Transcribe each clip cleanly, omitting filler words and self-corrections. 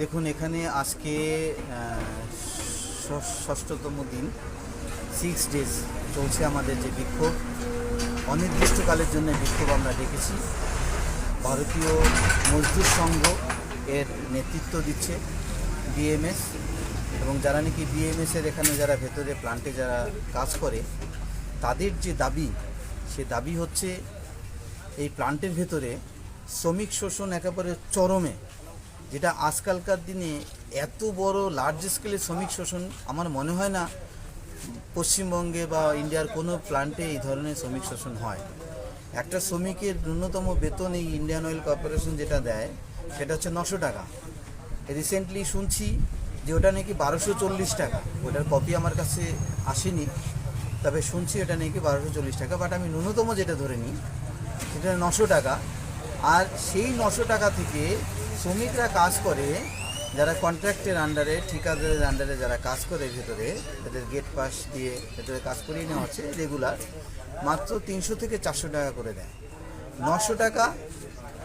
দেখুন, এখানে আজকে ষষ্ঠতম দিন, 6 ডেজ চলছে আমাদের যে বিক্ষোভ। অনির্দিষ্টকালের জন্য বিক্ষোভ আমরা ডেকেছি। ভারতীয় মজদুর সংঘ এর নেতৃত্ব দিচ্ছে বিএমএস, এবং যারা নাকি বিএমএসের এখানে যারা ভেতরে প্লান্টে যারা কাজ করে, তাদের যে দাবি, সে দাবি হচ্ছে এই প্লান্টের ভেতরে শ্রমিক শোষণ একেবারে চরমে, যেটা আজকালকার দিনে এত বড় লার্জ স্কেলে শ্রমিক শোষণ আমার মনে হয় না পশ্চিমবঙ্গে বা ইন্ডিয়ার কোনো প্লান্টে এই ধরনের শ্রমিক শোষণ হয়। একটা শ্রমিকের ন্যূনতম বেতন এই ইন্ডিয়ান অয়েল কর্পোরেশন যেটা দেয় সেটা হচ্ছে 900 টাকা। রিসেন্টলি শুনছি যে ওটা নাকি 1240 টাকা। ওটার কপি আমার কাছে আসেনি, তবে শুনছি এটা নাকি 1240 টাকা। বাট আমি ন্যূনতম যেটা ধরে নিই সেটা 900 টাকা। আর সেই 900 টাকা থেকে শ্রমিকরা কাজ করে, যারা কন্ট্রাক্টের আন্ডারে, ঠিকাদারের আন্ডারে যারা কাজ করে ভেতরে, তাদের গেট পাস দিয়ে ভেতরে কাজ করিয়ে নেওয়া হচ্ছে রেগুলার, মাত্র 300 থেকে 400 টাকা করে দেয়। 900 টাকা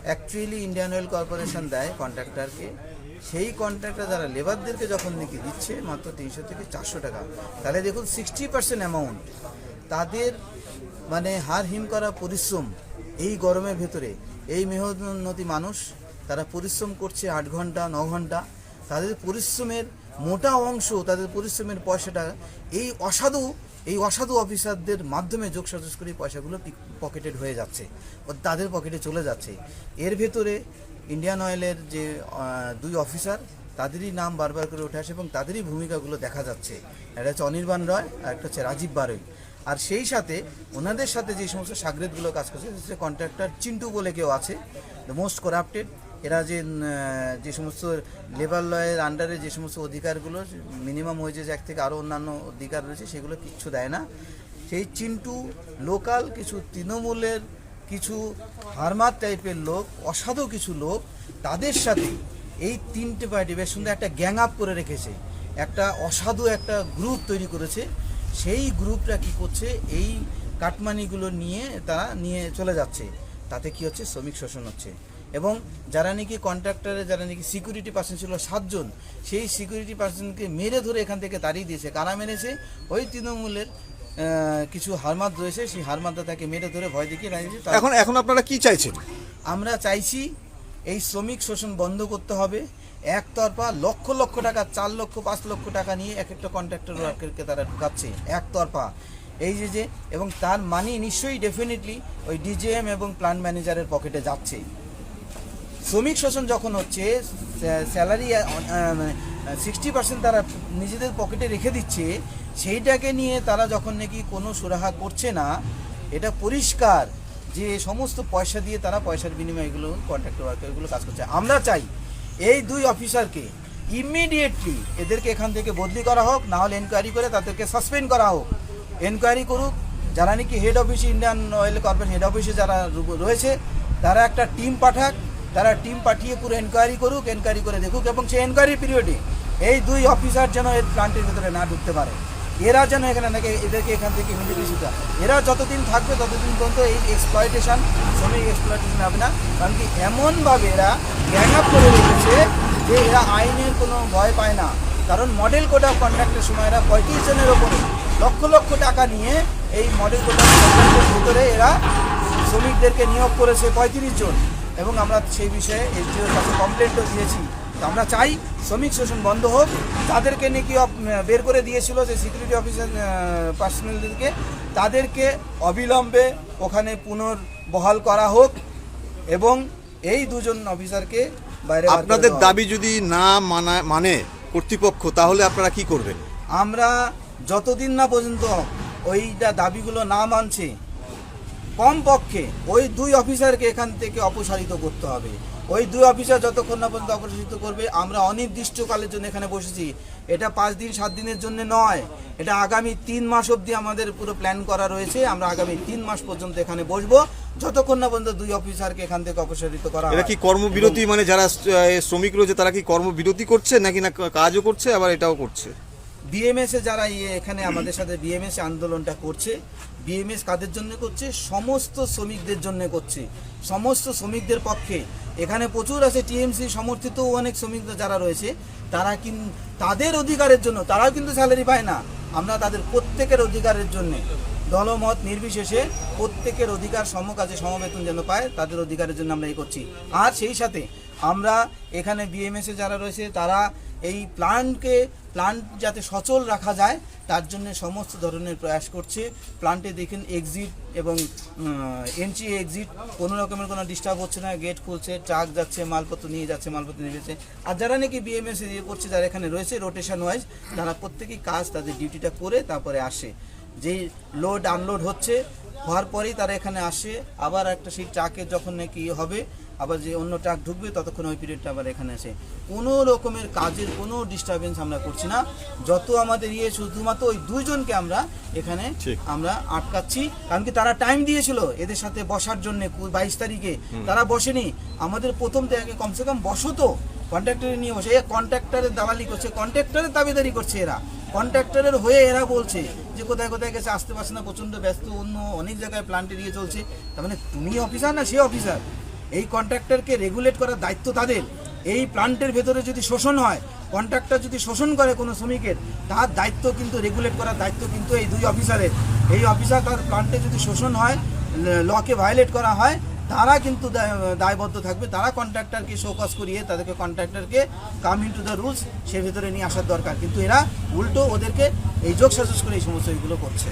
অ্যাকচুয়ালি ইন্ডিয়ান অয়েল কর্পোরেশন দেয় কন্ট্রাক্টরকে। সেই কন্ট্রাক্টর যারা লেবারদেরকে যখন নাকি দিচ্ছে মাত্র 300 থেকে 400 টাকা, তাহলে দেখুন 60% অ্যামাউন্ট তাদের মানে হাড় হিম করা পরিশ্রম। এই গরমের ভেতরে এই মেহনতি মানুষ তারা পরিশ্রম করছে 8 ঘন্টা 9 ঘন্টা। তাদের পরিশ্রমের মোটা অংশ, তাদের পরিশ্রমের পয়সাটা এই অসাধু অফিসারদের মাধ্যমে যোগসাজশ করে পয়সাগুলো পকেটেড হয়ে যাচ্ছে, তাদের পকেটে চলে যাচ্ছে। এর ভেতরে ইন্ডিয়ান অয়েলের যে 2 অফিসার, তাদেরই নাম বারবার করে উঠে আসে এবং তাদেরই ভূমিকাগুলো দেখা যাচ্ছে। একটা হচ্ছে অনির্বাণ রয় আর একটা হচ্ছে রাজীব বারৈ। আর সেই সাথে ওনাদের সাথে যে সমস্ত সাগরেদগুলো কাজ করছে, সে কন্ট্রাক্টর চিন্টু বলে কেউ আছে, দ্য মোস্ট করাপ্টেড। এরা যে সমস্ত লেবার লয়ের আন্ডারে যে সমস্ত অধিকারগুলো, মিনিমাম ওয়েজেস অ্যাক্ট থেকে আরও অন্যান্য অধিকার রয়েছে, সেগুলো কিচ্ছু দেয় না। সেই চিন্টু, লোকাল কিছু তৃণমূলের কিছু হারমাত টাইপের লোক, অসাধু কিছু লোক, তাদের সাথে এই 3টে পার্টি বেশ সুন্দর একটা গ্যাং আপ করে রেখেছে, একটা অসাধু একটা গ্রুপ তৈরি করেছে। সেই গ্রুপটা কি করছে, এই কাটমানিগুলো তারা নিয়ে চলে যাচ্ছে। তাতে কি হচ্ছে, শ্রমিক শোষণ হচ্ছে। এবং যারা নাকি কন্ট্রাক্টরে যারা নাকি সিকিউরিটি পার্সন ছিল 7 জন, সেই সিকিউরিটি পার্সনকে মেরে ধরে এখান থেকে তাড়িয়ে দিয়েছে। কারা মেরেছে? ওই তৃণমূলের কিছু হারমাদ রয়েছে, সেই হারমাদরা তাকে মেরে ধরে ভয় দেখিয়ে দিয়েছে। এখন আপনারা কি চাইছেন? আমরা চাইছি এই শ্রমিক শোষণ বন্ধ করতে হবে। একতরফা লক্ষ লক্ষ টাকা, 4 লক্ষ 5 লক্ষ টাকা নিয়ে এক একটা কন্ট্রাক্টর ওয়ার্কারকে তারা ঢুকাচ্ছে একতরফা। এই যে এবং তার মানি নিশ্চয়ই ডেফিনেটলি ওই ডিজিএম এবং প্ল্যান্ট ম্যানেজারের পকেটে যাচ্ছে। শ্রমিক শোষণ যখন হচ্ছে, স্যালারি 60% তারা নিজেদের পকেটে রেখে দিচ্ছে, সেইটাকে নিয়ে তারা যখন নাকি কোনো সুরাহা করছে না, এটা পরিষ্কার যে সমস্ত পয়সা দিয়ে তারা পয়সার বিনিময়ে এগুলো কন্ট্রাক্টর ওয়ার্কারগুলো কাজ করছে। আমরা চাই এই 2 অফিসারকে ইমিডিয়েটলি এদেরকে এখান থেকে বদলি করা হোক, না হলে এনকোয়ারি করে তাদেরকে সাসপেন্ড করা হোক। এনকোয়ারি করুক যারা নাকি হেড অফিসে, ইন্ডিয়ান অয়েল কর্পোরেশন হেড অফিসে যারা রয়েছে, তারা একটা টিম পাঠাক, তারা টিম পাঠিয়ে পুরো এনকোয়ারি করুক, এনকোয়ারি করে দেখুক, এবং সেই এনকোয়ারি পিরিয়ডে এই 2 অফিসার যেন এর প্ল্যান্টের ভিতরে না ঢুকতে পারে। এরা যেন এখানে নাকি এদেরকে এখান থেকে ইমিডিয়েটলি এরা যতদিন থাকবে ততদিন পর্যন্ত এই এক্সপ্লয়টেশন, শ্রমিক এক্সপ্লয়টেশন হবে না। কারণ কি এমনভাবে এরা গ্যাং আপ করে রেখেছে যে এরা আইনের কোনো ভয় পায় না। কারণ মডেল কোড অফ কন্ডাক্টের সময় এরা 35 জনের ওপরে লক্ষ লক্ষ টাকা নিয়ে এই মডেল কোড অফ কন্ডাক্টের ভিতরে এরা শ্রমিকদেরকে নিয়োগ করেছে 35 জন। এবং আমরা সেই বিষয়ে এসডিওর কাছে কমপ্লেন্টও দিয়েছি। তো আমরা চাই শ্রমিক শোষণ বন্ধ হোক। তাদেরকে নাকি বের করে দিয়েছিল যে সিকিউরিটি অফিসার পার্সোনালদেরকে, তাদেরকে অবিলম্বে ওখানে পুনর্বহাল করা হোক এবং এই 2 জন অফিসারকে বাইরে। আপনাদের দাবি যদি না মানে কর্তৃপক্ষ, তাহলে আপনারা কি করবেন? আমরা যতদিন না পর্যন্ত ওইটা দাবিগুলো না মানছে, কমপক্ষে ওই 2 অফিসারকে এখান থেকে অপসারিত করতে হবে। ওই 2 অফিসার যতক্ষণ না পর্যন্ত অপসারিত করবে, আমরা অনির্দিষ্টকালের জন্য এখানে বসেছি। এটা 5 দিন 7 দিনের জন্য নয়, এটা আগামী 3 মাস অবধি আমাদের পুরো প্ল্যান করা রয়েছে। আমরা আগামী 3 মাস পর্যন্ত এখানে বসবো, যতক্ষণ না পর্যন্ত 2 অফিসারকে এখান থেকে অপসারিত করা হয়। এটা কি কর্মবিরতি, মানে যারা শ্রমিক রয়েছে তারা কি কর্মবিরতি করছে নাকি না কাজও করছে আবার এটাও করছে? বিএমএসে যারা এখানে আমাদের সাথে বিএমএস আন্দোলনটা করছে, বিএমএস কাদের জন্য করছে? সমস্ত শ্রমিকদের জন্য করছে, সমস্ত শ্রমিকদের পক্ষে। এখানে প্রচুর আছে টিএমসি সমর্থিত অনেক শ্রমিক যারা রয়েছে, তারা কিন্তু তাদের অধিকারের জন্য, তারাও কিন্তু স্যালারি পায় না। আমরা তাদের প্রত্যেকের অধিকারের জন্যে, দলমত নির্বিশেষে প্রত্যেকের অধিকার সমকাজে সমবেতন যেন পায়, তাদের অধিকারের জন্য আমরা এই করছি। আর সেই সাথে আমরা এখানে বিএমএসে যারা রয়েছে, তারা এই প্লান্ট যাতে সচল রাখা যায় তার জন্য সমস্ত ধরনের প্রয়াস করছে। প্লান্টে দেখেন এক্সিট এবং এন্ট্রি এক্সিট কোনো রকমের কোনো ডিস্টার্ব হচ্ছে না, গেট খুলছে, ট্রাক যাচ্ছে, মালপত্র নিয়ে যাচ্ছে, মালপত্র নিয়ে যাচ্ছে। আর যারা নাকি বিএমএস করছে, যারা এখানে রয়েছে রোটেশন ওয়াইজ, তারা প্রত্যেকেই কাজ তাদের ডিউটিটা করে তারপরে আসে। যেই লোড আনলোড হওয়ার পরেই তারা এখানে আসে, আবার একটা সেই ট্রাকে যখন নাকি হবে, আবার যে অন্য ট্রাক ঢুকবে ততক্ষণ ওই পিরিয়ডটা আবার এখানে আসে। কোনো রকমের কাজের কোনো ডিস্টারবেন্স আমরা করছি না। যত আমাদের শুধুমাত্র ওই দুইজনকে আমরা এখানে আমরা আটকাচ্ছি, কারণ কি তারা টাইম দিয়েছিল এদের সাথে বসার জন্য 22 তারিখে, তারা বসেনি। আমাদের প্রথম থেকে কমসে কম বসতো, কন্ট্রাক্টরে নিয়ে বসে, কন্ট্রাক্টরের দালালি করছে, কন্ট্রাক্টরের দাবিদারি করছে এরা, কন্ট্রাক্টরের হয়ে এরা বলছে যে কোথায় কোথায় গেছে, আসতে পারছে না, প্রচণ্ড ব্যস্ত, অন্য অনেক জায়গায় প্ল্যান্টে দিয়ে চলছে। তার মানে তুমি অফিসার না সে অফিসার? এই কন্ট্রাক্টরকে রেগুলেট করার দায়িত্ব তাদের। এই প্ল্যান্টের ভেতরে যদি শোষণ হয়, কন্ট্রাক্টর যদি শোষণ করে কোনো শ্রমিকের, তার দায়িত্ব কিন্তু রেগুলেট করার দায়িত্ব কিন্তু এই দুই অফিসারের। এই অফিসার তার প্ল্যান্টে যদি শোষণ হয়, লকে ভায়োলেট করা হয়, তারা কিন্তু দায়বদ্ধ থাকবে। তারা কন্ট্রাক্টরকে শোকজ করিয়ে তাদেরকে কন্ট্রাক্টরকে come in to the rules সে ভেতরে নিয়ে আসার দরকার। কিন্তু এরা উল্টো ওদেরকে এই যোগ সাজস করে এই সমস্ত এগুলো করছে।